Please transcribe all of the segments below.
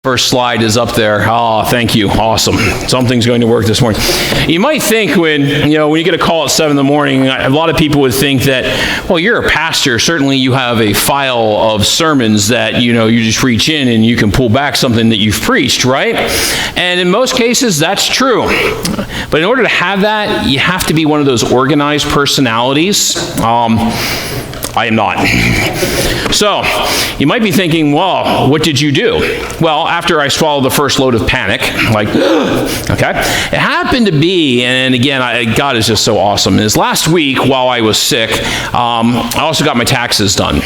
First slide is up there. Oh, thank you. Awesome. Something's going to work this morning. You might think when you get a call at 7 in the morning, a lot of people would think that, well, you're a pastor. Certainly you have a file of sermons that, you just reach in and you can pull back something that you've preached, right? And in most cases, that's true. But in order to have that, you have to be one of those organized personalities. I am not. So, you might be thinking, well, what did you do? Well, after I swallowed the first load of panic, okay, it happened to be, and again, God is just so awesome, is last week while I was sick, I also got my taxes done.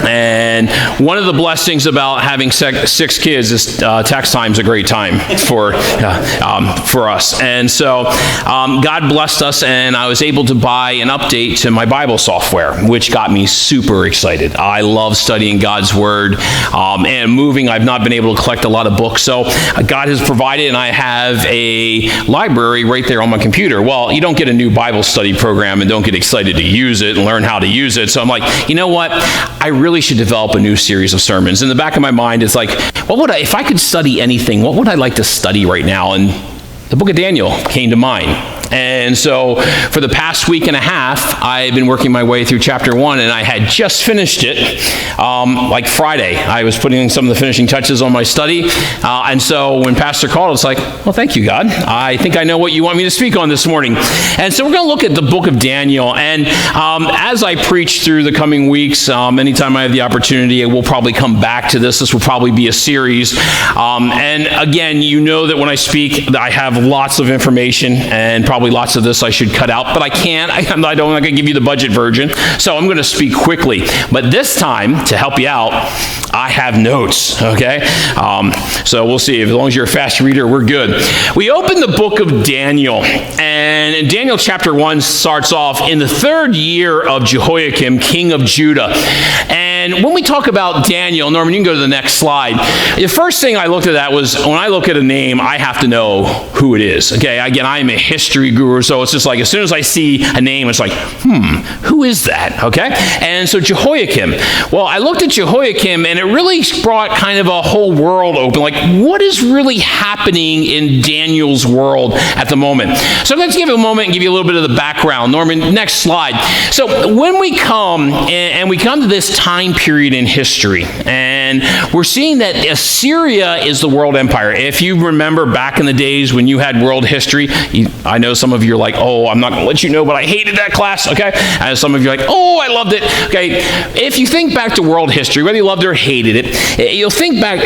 And one of the blessings about having 6 kids is tax time's a great time for us. And so, God blessed us, and I was able to buy an update to my Bible software, which got me super excited. I love studying God's Word and moving. I've not been able to collect a lot of books, so God has provided, and I have a library right there on my computer. Well, you don't get a new Bible study program and don't get excited to use it and learn how to use it. So I'm like, you know what? I really should develop a new series of sermons. In the back of my mind, it's like, if I could study anything, what would I like to study right now? And the book of Daniel came to mind. And so for the past week and a half, I've been working my way through chapter 1, and I had just finished it like Friday. I was putting some of the finishing touches on my study. And so when Pastor called, it's like, well, thank you, God. I think I know what you want me to speak on this morning. And so we're going to look at the book of Daniel. And as I preach through the coming weeks, anytime I have the opportunity, we'll probably come back to this. This will probably be a series. And again, you know that when I speak, I have lots of information, and probably lots of this I should cut out, but I can't. I'm not going to give you the budget version, so I'm going to speak quickly. But this time, to help you out, I have notes, okay? So we'll see. As long as you're a fast reader, we're good. We open the book of Daniel, and in Daniel chapter 1 starts off in the 3rd year of Jehoiakim, king of Judah. And when we talk about Daniel, Norman, you can go to the next slide. The first thing I looked at that was, when I look at a name, I have to know who it is, okay? Again, I am a history guru, so it's just like, as soon as I see a name, it's like, who is that, okay? And so Jehoiakim. Well, I looked at Jehoiakim, and it really brought kind of a whole world open. Like, what is really happening in Daniel's world at the moment? So let's give it a moment and give you a little bit of the background. Norman, next slide. So when we come, and we come to this time period in history, and we're seeing that Assyria is the world empire. If you remember back in the days when you had world history, I know some of you are like, oh, I'm not going to let you know, but I hated that class, okay? And some of you are like, oh, I loved it, okay? If you think back to world history, whether you loved it or hated it, you'll think back,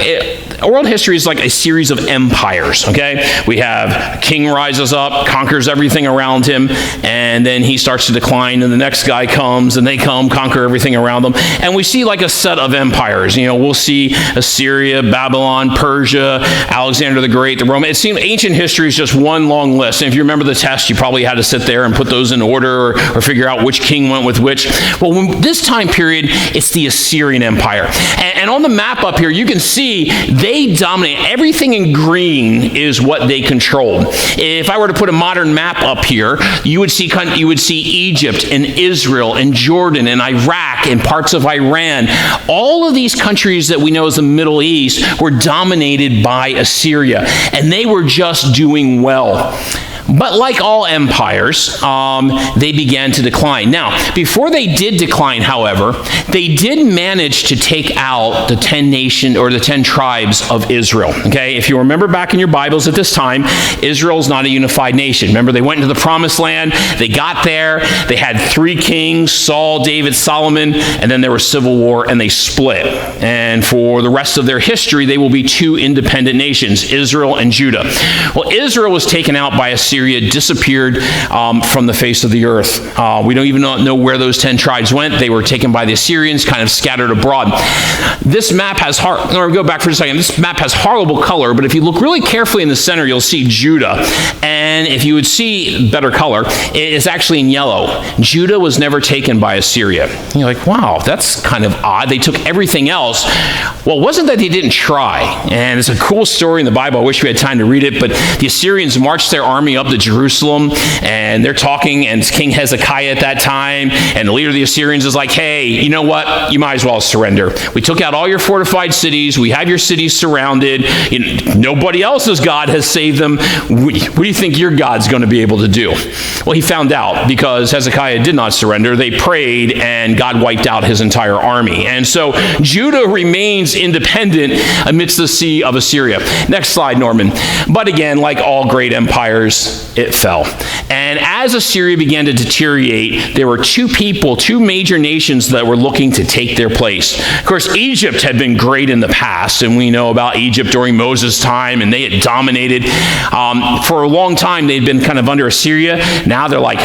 world history is like a series of empires, okay? We have a king rises up, conquers everything around him, and then he starts to decline, and the next guy comes, and they come, conquer everything around them, and we see like a set of empires. We'll see Assyria, Babylon, Persia, Alexander the Great, the Roman. It seems ancient history is just one long list, and if you remember the test, you probably had to sit there and put those in order or figure out which king went with which. Well, when this time period, it's the Assyrian Empire. And on the map up here, you can see they dominate. Everything in green is what they controlled. If I were to put a modern map up here, you would see Egypt and Israel and Jordan and Iraq and parts of Iran. All of these countries that we know as the Middle East were dominated by Assyria, and they were just doing well. But like all empires, they began to decline. Now, before they did decline, however, they did manage to take out the 10 tribes of Israel. Okay, if you remember back in your Bibles at this time, Israel is not a unified nation. Remember, they went into the Promised Land. They got there. They had 3 kings: Saul, David, Solomon, and then there was civil war, and they split. And for the rest of their history, they will be 2 independent nations, Israel and Judah. Well, Israel was taken out by Assyria, disappeared from the face of the earth. We don't even know where those 10 tribes went. They were taken by the Assyrians, kind of scattered abroad. This map has go back for a second. This map has horrible color, but if you look really carefully in the center, you'll see Judah. And if you would see better color, it is actually in yellow. Judah was never taken by Assyria. And you're like, wow, that's kind of odd. They took everything else. Well, it wasn't that they didn't try. And it's a cool story in the Bible. I wish we had time to read it, but the Assyrians marched their army up to Jerusalem, and they're talking, and it's King Hezekiah at that time, and the leader of the Assyrians is like, hey, you know what? You might as well surrender. We took out all your fortified cities. We have your cities surrounded. Nobody else's God has saved them. What do you think your God's going to be able to do? Well, he found out because Hezekiah did not surrender. They prayed, and God wiped out his entire army. And so Judah remains independent amidst the sea of Assyria. Next slide, Norman. But again, like all great empires, it fell. And as Assyria began to deteriorate, there were two major nations that were looking to take their place. Of course, Egypt had been great in the past, and we know about Egypt during Moses' time, and they had dominated. For a long time, they'd been kind of under Assyria. Now they're like,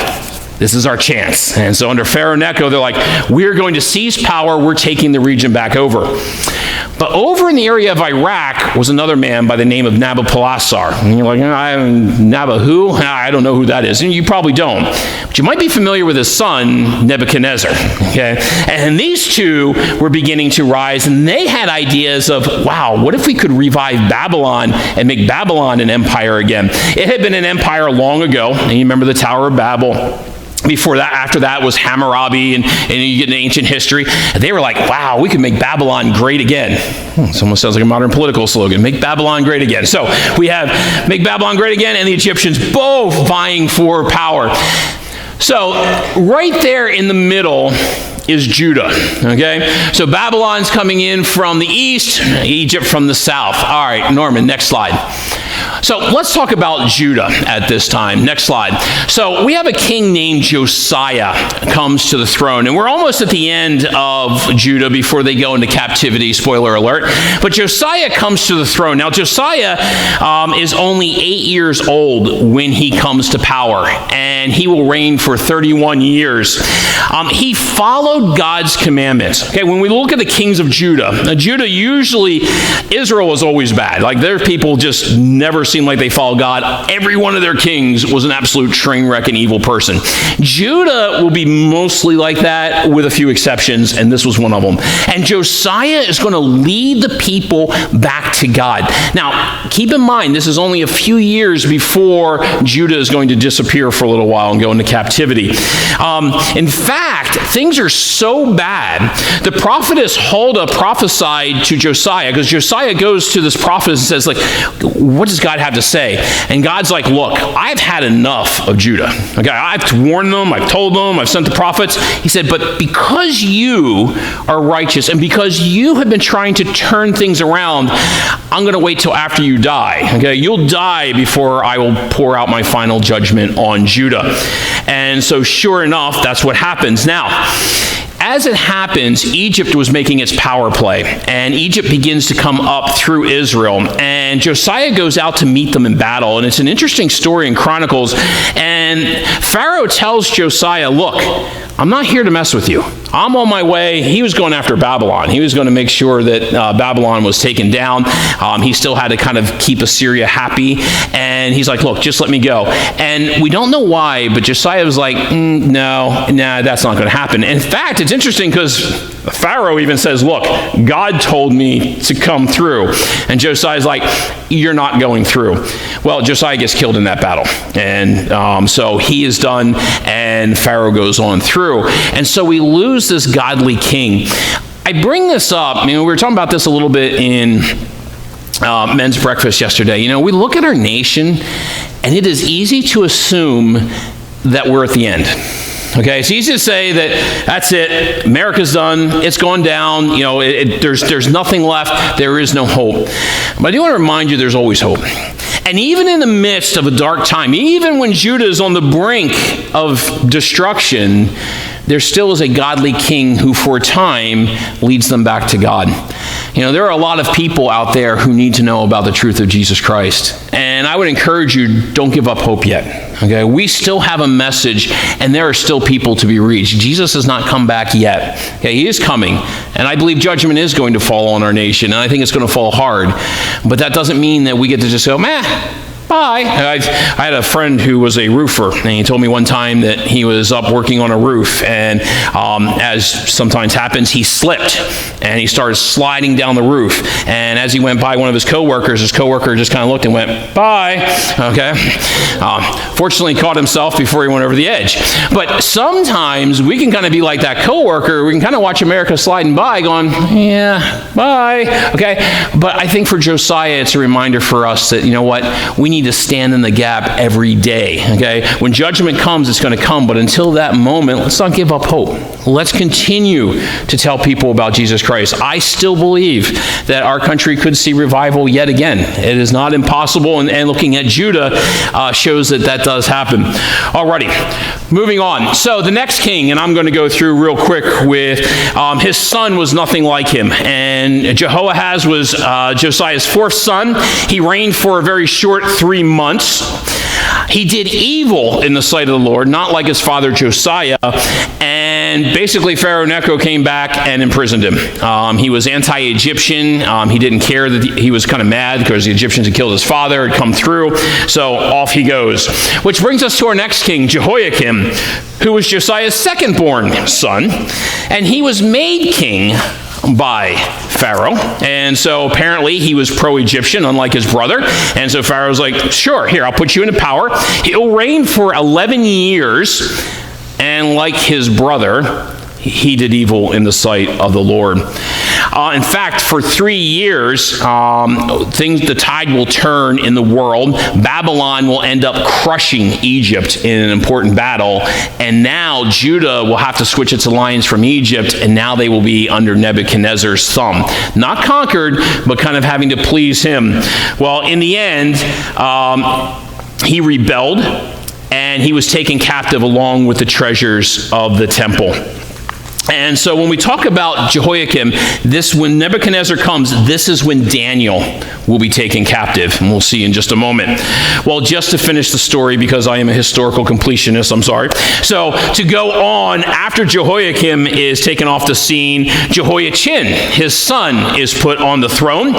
this is our chance. And so under Pharaoh Necho, they're like, we're going to seize power. We're taking the region back over. But over in the area of Iraq was another man by the name of Nabopolassar. And you're like, Nabba who? I don't know who that is. And you probably don't. But you might be familiar with his son, Nebuchadnezzar. Okay? And these two were beginning to rise, and they had ideas of, wow, what if we could revive Babylon and make Babylon an empire again? It had been an empire long ago. And you remember the Tower of Babel. Before that, after that was Hammurabi, and you get into ancient history. And they were like, wow, we could make Babylon great again. This almost sounds like a modern political slogan, make Babylon great again. So we have make Babylon great again, and the Egyptians both vying for power. So right there in the middle is Judah, okay? So Babylon's coming in from the east, Egypt from the south. All right, Norman, next slide. So let's talk about Judah at this time. Next slide. So we have a king named Josiah comes to the throne, and we're almost at the end of Judah before they go into captivity, spoiler alert. But Josiah comes to the throne. Now Josiah is only 8 years old when he comes to power, and he will reign for 31 years. He followed God's commandments. Okay, when we look at the kings of Judah, Israel was always bad. Like their people just never seemed like they followed God. Every one of their kings was an absolute train wreck and evil person. Judah will be mostly like that with a few exceptions, and this was one of them. And Josiah is going to lead the people back to God. Now, keep in mind, this is only a few years before Judah is going to disappear for a little while and go into captivity. In fact, things are so bad, the prophetess Huldah prophesied to Josiah, because Josiah goes to this prophet and says, like, what does God have to say? And God's like, look, I've had enough of Judah. Okay, I've warned them, I've told them, I've sent the prophets. He said, but because you are righteous and because you have been trying to turn things around, I'm going to wait till after you die. Okay, you'll die before I will pour out my final judgment on Judah. And so sure enough, that's what happens. Now, as it happens, Egypt was making its power play, and Egypt begins to come up through Israel, and Josiah goes out to meet them in battle, and it's an interesting story in Chronicles, and Pharaoh tells Josiah, look, I'm not here to mess with you. I'm on my way. He was going after Babylon. He was going to make sure that Babylon was taken down. He still had to kind of keep Assyria happy. And he's like, look, just let me go. And we don't know why, but Josiah was like, no, that's not going to happen. In fact, it's interesting because Pharaoh even says, look, God told me to come through. And Josiah's like, you're not going through. Well, Josiah gets killed in that battle. And so he is done, and Pharaoh goes on through. And so we lose this godly king. I bring this up, we were talking about this a little bit in men's breakfast yesterday. We look at our nation, and it is easy to assume that we're at the end. Okay, it's easy to say that that's it, America's done, it's gone down, there's nothing left, there is no hope. But I do want to remind you there's always hope. And even in the midst of a dark time, even when Judah is on the brink of destruction, there still is a godly king who for a time leads them back to God. There are a lot of people out there who need to know about the truth of Jesus Christ. And I would encourage you, don't give up hope yet. Okay, we still have a message, and there are still people to be reached. Jesus has not come back yet. Okay, he is coming, and I believe judgment is going to fall on our nation, and I think it's going to fall hard. But that doesn't mean that we get to just go, bye. I had a friend who was a roofer, and he told me one time that he was up working on a roof, and as sometimes happens, he slipped, and he started sliding down the roof. And as he went by one of his coworker just kind of looked and went, bye, okay? Fortunately, he caught himself before he went over the edge. But sometimes we can kind of be like that coworker. We can kind of watch America sliding by going, yeah, bye, okay? But I think for Josiah, it's a reminder for us that, you know what, we need to stand in the gap every day, okay? When judgment comes, it's going to come, but until that moment, let's not give up hope. Let's continue to tell people about Jesus Christ. I still believe that our country could see revival yet again. It is not impossible, and looking at Judah shows that does happen. Alrighty, moving on. So the next king, and I'm going to go through real quick with his son was nothing like him, and Jehoahaz was Josiah's fourth son. He reigned for a very short 3 months. He did evil in the sight of the Lord, not like his father Josiah, and basically Pharaoh Necho came back and imprisoned him. He was anti-Egyptian. He didn't care that he was kind of mad because the Egyptians had killed his father, had come through, so off he goes. Which brings us to our next king, Jehoiakim, who was Josiah's second-born son, and he was made king by Pharaoh, and so apparently he was pro-Egyptian, unlike his brother, and so Pharaoh's like, sure, here, I'll put you into power. He'll reign for 11 years, and like his brother, he did evil in the sight of the Lord. In fact, for 3 years, the tide will turn in the world. Babylon will end up crushing Egypt in an important battle, and now Judah will have to switch its alliance from Egypt, and now they will be under Nebuchadnezzar's thumb. Not conquered, but kind of having to please him. Well, in the end, he rebelled, and he was taken captive along with the treasures of the temple. And so when we talk about Jehoiakim, when Nebuchadnezzar comes, this is when Daniel will be taken captive, and we'll see in just a moment. Well, just to finish the story, because I am a historical completionist, I'm sorry. So to go on, after Jehoiakim is taken off the scene, Jehoiachin, his son, is put on the throne.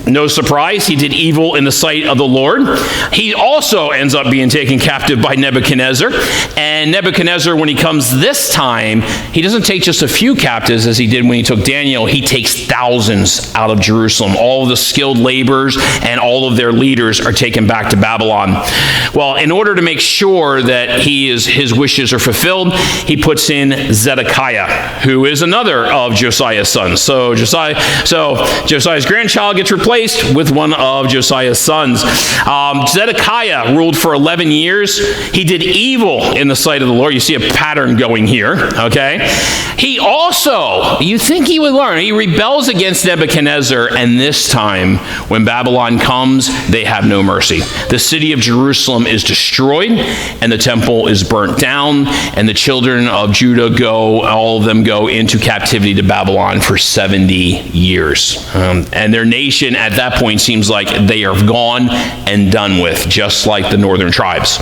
No surprise, he did evil in the sight of the Lord. He also ends up being taken captive by Nebuchadnezzar. And Nebuchadnezzar, when he comes this time, he doesn't take just a few captives as he did when he took Daniel. He takes thousands out of Jerusalem. All of the skilled laborers and all of their leaders are taken back to Babylon. Well, in order to make sure that his wishes are fulfilled, he puts in Zedekiah, who is another of Josiah's sons. So Josiah's grandchild gets replaced with one of Josiah's sons. Zedekiah ruled for 11 years. He did evil in the sight of the Lord. You see a pattern going here, okay? He also, you think he would learn, he rebels against Nebuchadnezzar, and this time, when Babylon comes, they have no mercy. The city of Jerusalem is destroyed, and the temple is burnt down, and the children of Judah all of them go into captivity to Babylon for 70 years. And their nation at that point seems like they are gone and done with, just like the northern tribes.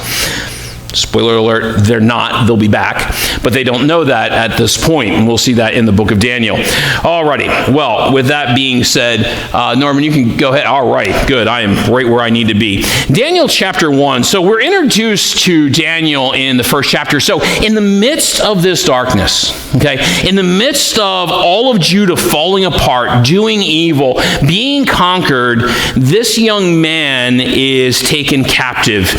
Spoiler alert, they're not. They'll be back. But they don't know that at this point, and we'll see that in the book of Daniel. Alrighty. Well, with that being said, Norman, you can go ahead. All right. Good. I am right where I need to be. Daniel chapter 1. So we're introduced to Daniel in the first chapter. So in the midst of this darkness, okay, in the midst of all of Judah falling apart, doing evil, being conquered, this young man is taken captive.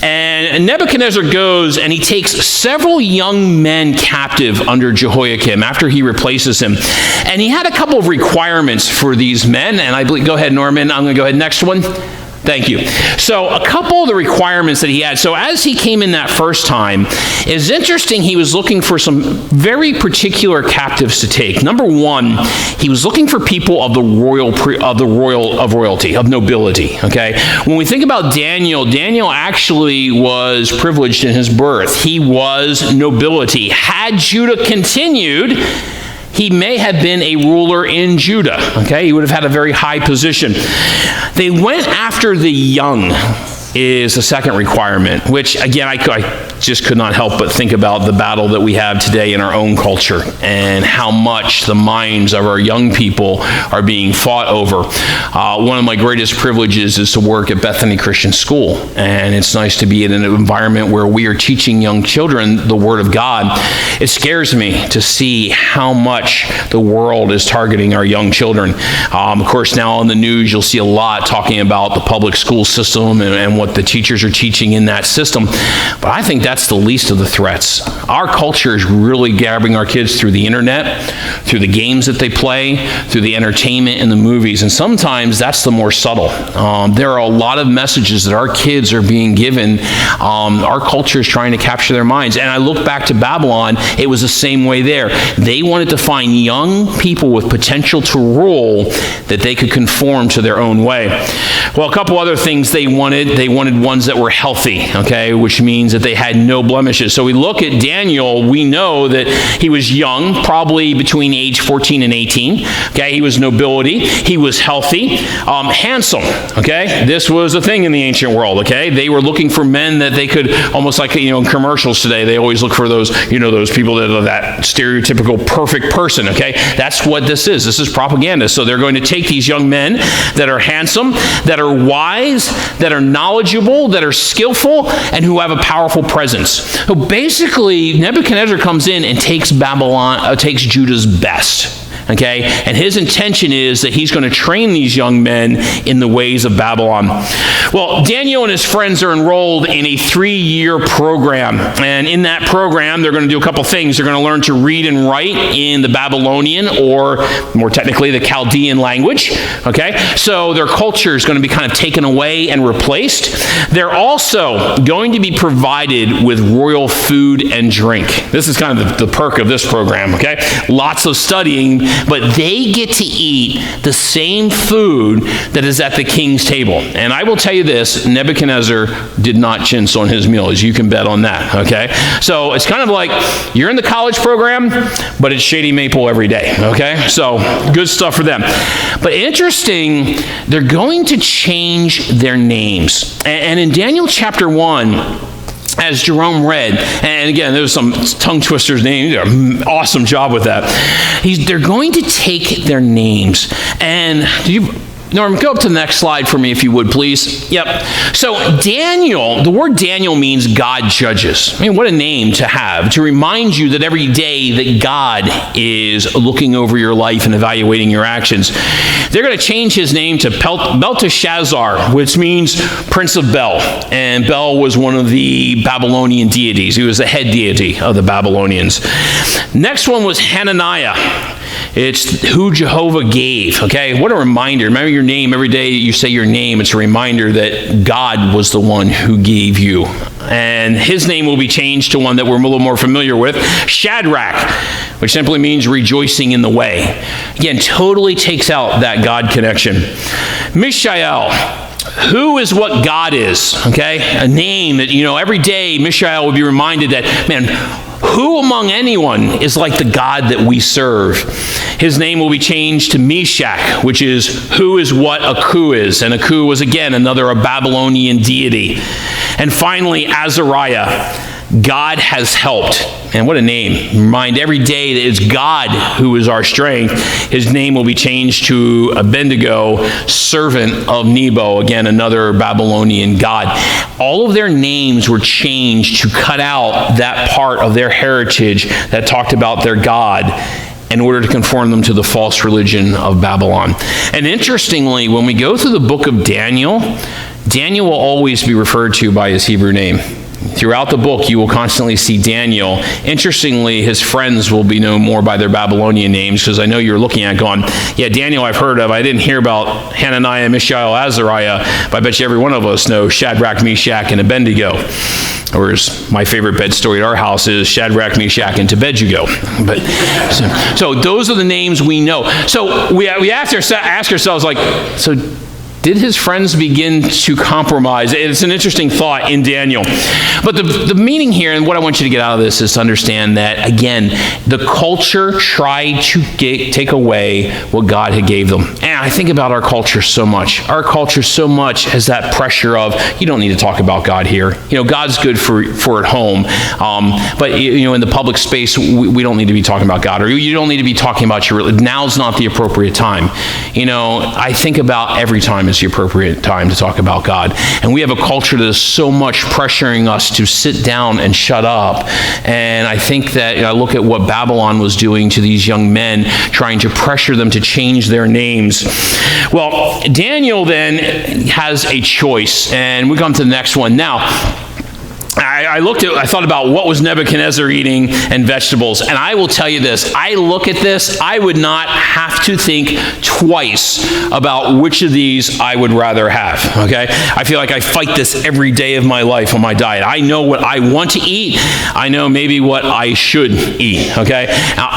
And Nebuchadnezzar goes and he takes several young men captive under Jehoiakim after he replaces him. And he had a couple of requirements for these men. And I believe, go ahead, Norman. I'm going to go ahead. Next one. Thank you. So a couple of the requirements that he had. So as he came in that first time, it's interesting, he was looking for some very particular captives to take. Number one, he was looking for people of the royalty, of nobility. Okay. When we think about Daniel, Daniel actually was privileged in his birth. He was nobility. Had Judah continued, he may have been a ruler in Judah, okay? He would have had a very high position. They went after the young is the second requirement, which, again, I just could not help but think about the battle that we have today in our own culture and how much the minds of our young people are being fought over. One of my greatest privileges is to work at Bethany Christian School, and it's nice to be in an environment where we are teaching young children the Word of God. It scares me to see how much the world is targeting our young children. Of course, now on the news, you'll see a lot talking about the public school system and what the teachers are teaching in that system. But I think that's the least of the threats. Our culture is really grabbing our kids through the internet, through the games that they play, through the entertainment and the movies. And sometimes that's the more subtle. There are a lot of messages that our kids are being given. Our culture is trying to capture their minds. And I look back to Babylon, it was the same way there. They wanted to find young people with potential to rule that they could conform to their own way. Well, a couple other things they wanted ones that were healthy, okay, which means that they had no blemishes. So we look at Daniel, we know that he was young, probably between age 14 and 18, okay, he was nobility, he was healthy, handsome, okay, this was a thing in the ancient world, okay, they were looking for men that they could, almost like, in commercials today, they always look for those, those people that are that stereotypical perfect person, okay, that's what this is propaganda. So they're going to take these young men that are handsome, that are wise, that are knowledgeable, that are skillful, and who have a powerful presence. So basically, Nebuchadnezzar comes in and takes Judah's best. Okay, and his intention is that he's going to train these young men in the ways of Babylon. Well, Daniel and his friends are enrolled in a 3-year program, and in that program, they're going to do a couple things. They're going to learn to read and write in the Babylonian, or more technically, the Chaldean language. Okay, so their culture is going to be kind of taken away and replaced. They're also going to be provided with royal food and drink. This is kind of the perk of this program. Okay, lots of studying, but they get to eat the same food that is at the king's table. And I will tell you this, Nebuchadnezzar did not chintz on his meals. You can bet on that, okay? So it's kind of like you're in the college program, but it's Shady Maple every day, okay? So good stuff for them. But interesting, they're going to change their names. And in Daniel chapter 1, as Jerome read, and again, there's some tongue twisters names, did an awesome job with that. They're going to take their names, and Norm, go up to the next slide for me if you would, please. Yep. So Daniel, the word Daniel means God judges. I mean, what a name to have, to remind you that every day that God is looking over your life and evaluating your actions. They're going to change his name to Belteshazzar, which means Prince of Bel. And Bel was one of the Babylonian deities. He was the head deity of the Babylonians. Next one was Hananiah. It's who Jehovah gave, okay? What a reminder. Remember your name. Every day you say your name, it's a reminder that God was the one who gave you. And his name will be changed to one that we're a little more familiar with, Shadrach, which simply means rejoicing in the way. Again, totally takes out that God connection. Mishael, who is what God is, okay? A name that, every day Mishael will be reminded that, man, who among anyone is like the God that we serve? His name will be changed to Meshach, which is who is what Aku is. And Aku was, again, a Babylonian deity. And finally, Azariah, God has helped. And what a name. Remind every day that it's God who is our strength. His name will be changed to Abednego, servant of Nebo. Again, another Babylonian god. All of their names were changed to cut out that part of their heritage that talked about their God, in order to conform them to the false religion of Babylon. And interestingly, when we go through the book of Daniel, Daniel will always be referred to by his Hebrew name. Throughout the book, you will constantly see Daniel. Interestingly, his friends will be known more by their Babylonian names, because I know you're looking at going, yeah, Daniel I've heard of. I didn't hear about Hananiah, Mishael, Azariah, but I bet you every one of us knows Shadrach, Meshach, and Abednego. Or as my favorite bed story at our house is Shadrach, Meshach, and Abednego. But so those are the names we know. So we have to ask ourselves, like, so Did his friends begin to compromise? It's an interesting thought in Daniel. But the meaning here, and what I want you to get out of this, is to understand that, again, the culture tried to take away what God had gave them. And I think about our culture so much. Our culture so much has that pressure of, you don't need to talk about God here. God's good for at home. But in the public space, we don't need to be talking about God. Or you don't need to be talking about your religion. Now's not the appropriate time. I think about every time is the appropriate time to talk about God. And we have a culture that is so much pressuring us to sit down and shut up. And I think that I look at what Babylon was doing to these young men, trying to pressure them to change their names. Well, Daniel then has a choice, and we come to the next one. Now, I thought about what was Nebuchadnezzar eating and vegetables, and I will tell you this, I look at this, I would not have to think twice about which of these I would rather have, okay? I feel like I fight this every day of my life on my diet. I know what I want to eat, I know maybe what I should eat, okay? Now,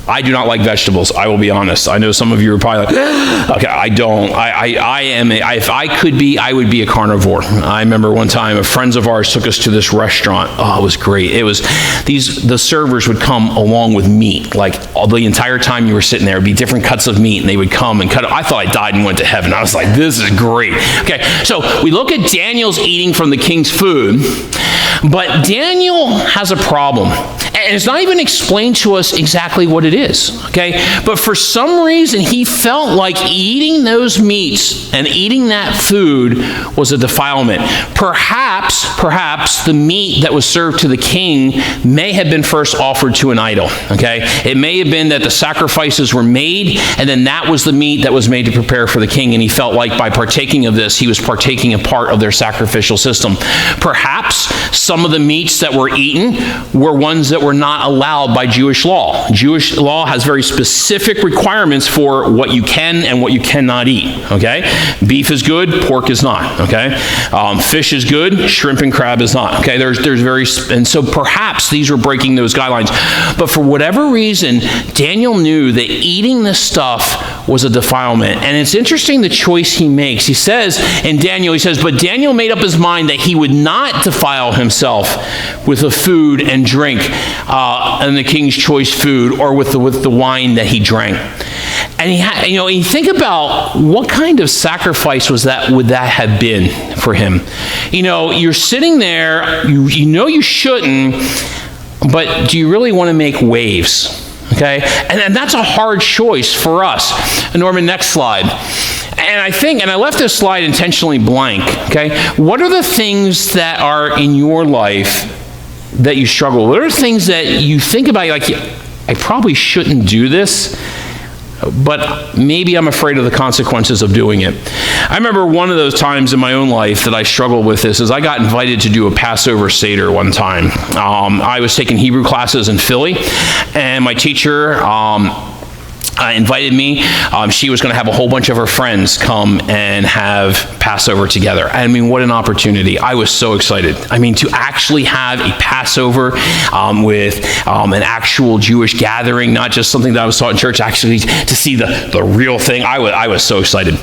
I do not like vegetables, I will be honest. I know some of you are probably like, okay, I don't. If I could be, I would be a carnivore. I remember one time, friends of ours took us to this restaurant. Oh, it was great. It was, the servers would come along with meat. Like, the entire time you were sitting there, it'd be different cuts of meat, and they would come and cut it. I thought I died and went to heaven. I was like, this is great. Okay, so we look at Daniel's eating from the king's food, but Daniel has a problem. And it's not even explained to us exactly what it is, okay? But for some reason, he felt like eating those meats and eating that food was a defilement. Perhaps the meat that was served to the king may have been first offered to an idol, okay? It may have been that the sacrifices were made, and then that was the meat that was made to prepare for the king, and he felt like by partaking of this, he was partaking a part of their sacrificial system. Perhaps some of the meats that were eaten were ones that were not allowed by Jewish law. Jewish law has very specific requirements for what you can and what you cannot eat, okay? Beef is good, pork is not, okay? Fish is good, shrimp and crab is not, okay? And so perhaps these were breaking those guidelines. But for whatever reason, Daniel knew that eating this stuff was a defilement. And it's interesting the choice he makes. He says in Daniel, but Daniel made up his mind that he would not defile himself with the food and drink and the king's choice food, or with the wine that he drank. And you think about what kind of sacrifice would that have been for him? You're sitting there, you shouldn't, but do you really want to make waves? Okay, and that's a hard choice for us. Norman, next slide. And I left this slide intentionally blank, okay? What are the things that are in your life that you struggle with? What are things that you think about, you're like, I probably shouldn't do this, but maybe I'm afraid of the consequences of doing it. I remember one of those times in my own life that I struggled with this is I got invited to do a Passover Seder one time. I was taking Hebrew classes in Philly, and my teacher invited me. She was going to have a whole bunch of her friends come and have Passover together. I mean, what an opportunity. I was so excited. I mean, to actually have a Passover with an actual Jewish gathering, not just something that I was taught in church, actually to see the real thing. I was so excited.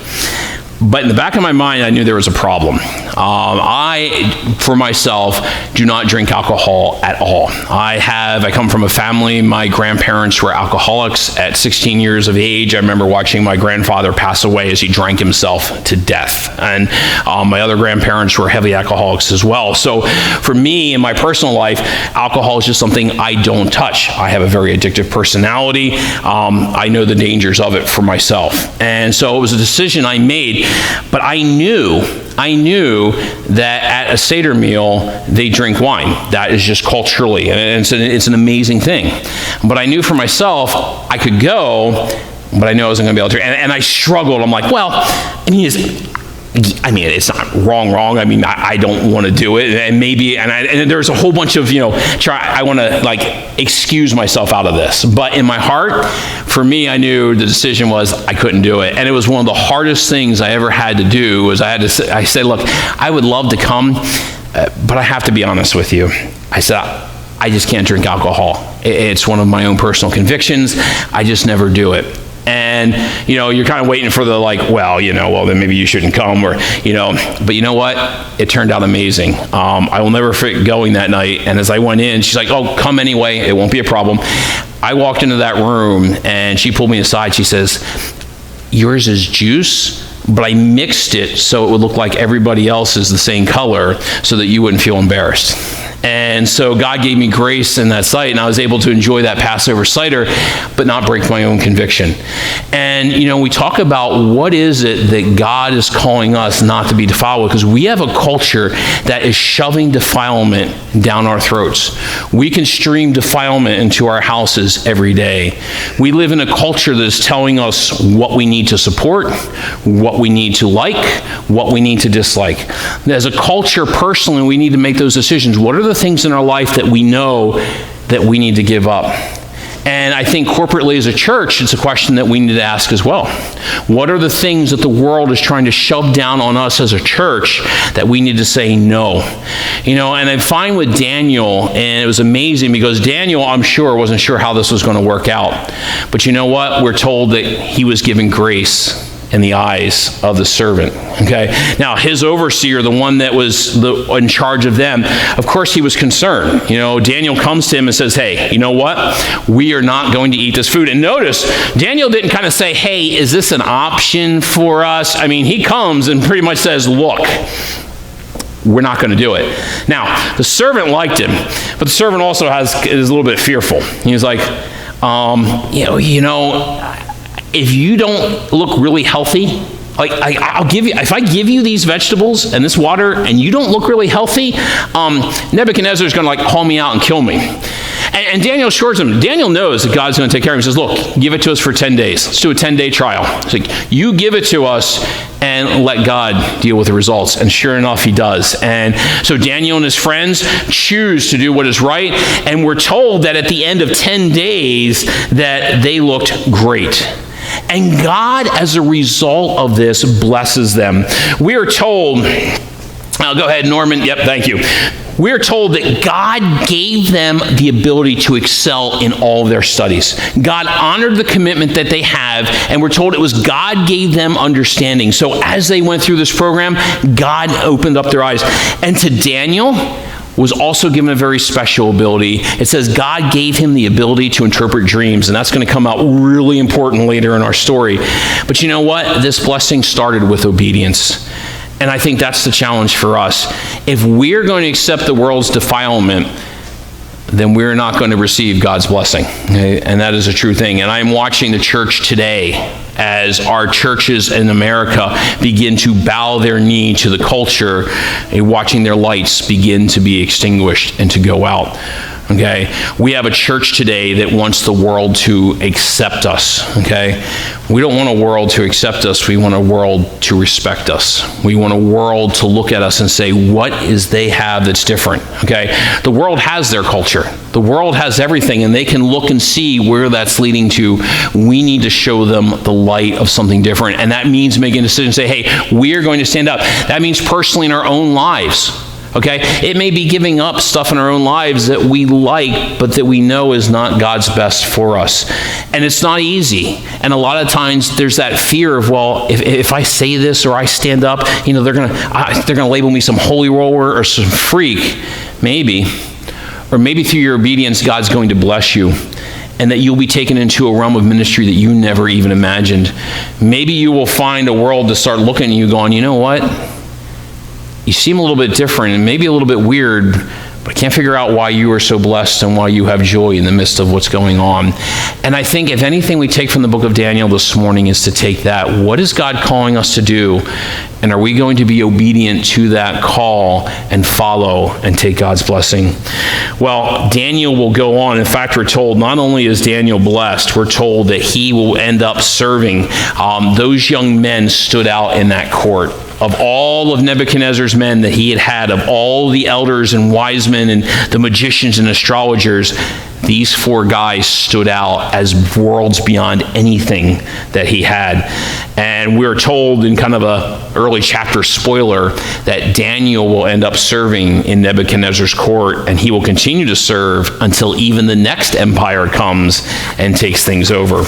But in the back of my mind, I knew there was a problem. I, for myself, do not drink alcohol at all. I come from a family, my grandparents were alcoholics. At 16 years of age, I remember watching my grandfather pass away as he drank himself to death. And my other grandparents were heavy alcoholics as well. So for me, in my personal life, alcohol is just something I don't touch. I have a very addictive personality. I know the dangers of it for myself. And so it was a decision I made. But I knew that at a Seder meal, they drink wine. That is just culturally, and it's an amazing thing. But I knew for myself, I could go, but I knew I wasn't going to be able to. And I struggled. I'm like, well, it's not wrong. I mean, I don't want to do it, and maybe, and there's a whole bunch of, I want to excuse myself out of this. But in my heart, for me, I knew the decision was I couldn't do it, and it was one of the hardest things I ever had to do. Was I said, look, I would love to come, but I have to be honest with you. I said, I just can't drink alcohol. It's one of my own personal convictions. I just never do it. And, you're kind of waiting for the then maybe you shouldn't come, but you know what? It turned out amazing. I will never forget going that night. And as I went in, she's like, oh, come anyway. It won't be a problem. I walked into that room and she pulled me aside. She says, yours is juice, but I mixed it so it would look like everybody else is the same color so that you wouldn't feel embarrassed. And so God gave me grace in that sight, and I was able to enjoy that Passover cider, but not break my own conviction. And, we talk about what is it that God is calling us not to be defiled with, because we have a culture that is shoving defilement down our throats. We can stream defilement into our houses every day. We live in a culture that is telling us what we need to support, what we need to like, what we need to dislike. As a culture, personally, we need to make those decisions. What are the things in our life that we know that we need to give up? And I think corporately as a church, it's a question that we need to ask as well. What are the things that the world is trying to shove down on us as a church that we need to say no? And I find with Daniel, and it was amazing because Daniel, I'm sure, wasn't sure how this was going to work out. But you know what? We're told that he was given grace in the eyes of the servant. Okay. Now, his overseer, the one that was in charge of them, of course, he was concerned. Daniel comes to him and says, hey, you know what? We are not going to eat this food. And notice, Daniel didn't kind of say, hey, is this an option for us? I mean, he comes and pretty much says, look, we're not going to do it. Now, the servant liked him, but the servant also is a little bit fearful. He's like, if you don't look really healthy, I'll give you, if I give you these vegetables and this water and you don't look really healthy, Nebuchadnezzar is going to haul me out and kill me. And Daniel assures him, Daniel knows that God's going to take care of him. He says, look, give it to us for 10 days. Let's do a 10-day trial. It's like, you give it to us and let God deal with the results. And sure enough, he does. And so Daniel and his friends choose to do what is right. And we're told that at the end of 10 days that they looked great. And God, as a result of this, blesses them. We are told, go ahead, Norman. Yep, thank you. We are told that God gave them the ability to excel in all of their studies. God honored the commitment that they have, and we're told it was God gave them understanding. So as they went through this program, God opened up their eyes. And to Daniel was also given a very special ability. It says God gave him the ability to interpret dreams, and that's going to come out really important later in our story. But you know what? This blessing started with obedience. And I think that's the challenge for us. If we're going to accept the world's defilement, then we're not going to receive God's blessing. Okay? And that is a true thing. And I'm watching the church today as our churches in America begin to bow their knee to the culture and watching their lights begin to be extinguished and to go out. Okay, we have a church today that wants the world to accept us. Okay, we don't want a world to accept us. We want a world to respect us. We want a world to look at us and say, what is they have that's different? Okay, the world has their culture. The world has everything, and they can look and see where that's leading to. We need to show them the light of something different, and that means making a decision. Say, hey, we are going to stand up. That means personally in our own lives. Okay, it may be giving up stuff in our own lives that we like, but that we know is not God's best for us. And it's not easy. And a lot of times there's that fear of, well, if I say this or I stand up, they're gonna label me some holy roller or some freak, maybe. Or maybe through your obedience, God's going to bless you, and that you'll be taken into a realm of ministry that you never even imagined. Maybe you will find a world to start looking at you going, you know what? You seem a little bit different and maybe a little bit weird, but I can't figure out why you are so blessed and why you have joy in the midst of what's going on. And I think if anything we take from the book of Daniel this morning is to take that. What is God calling us to do? And are we going to be obedient to that call and follow and take God's blessing? Well, Daniel will go on. In fact, we're told not only is Daniel blessed, we're told that he will end up serving. Those young men stood out in that court. Of all of Nebuchadnezzar's men that he had, of all the elders and wise men and the magicians and astrologers, these four guys stood out as worlds beyond anything that he had. And we're told in kind of a early chapter spoiler that Daniel will end up serving in Nebuchadnezzar's court, and he will continue to serve until even the next empire comes and takes things over.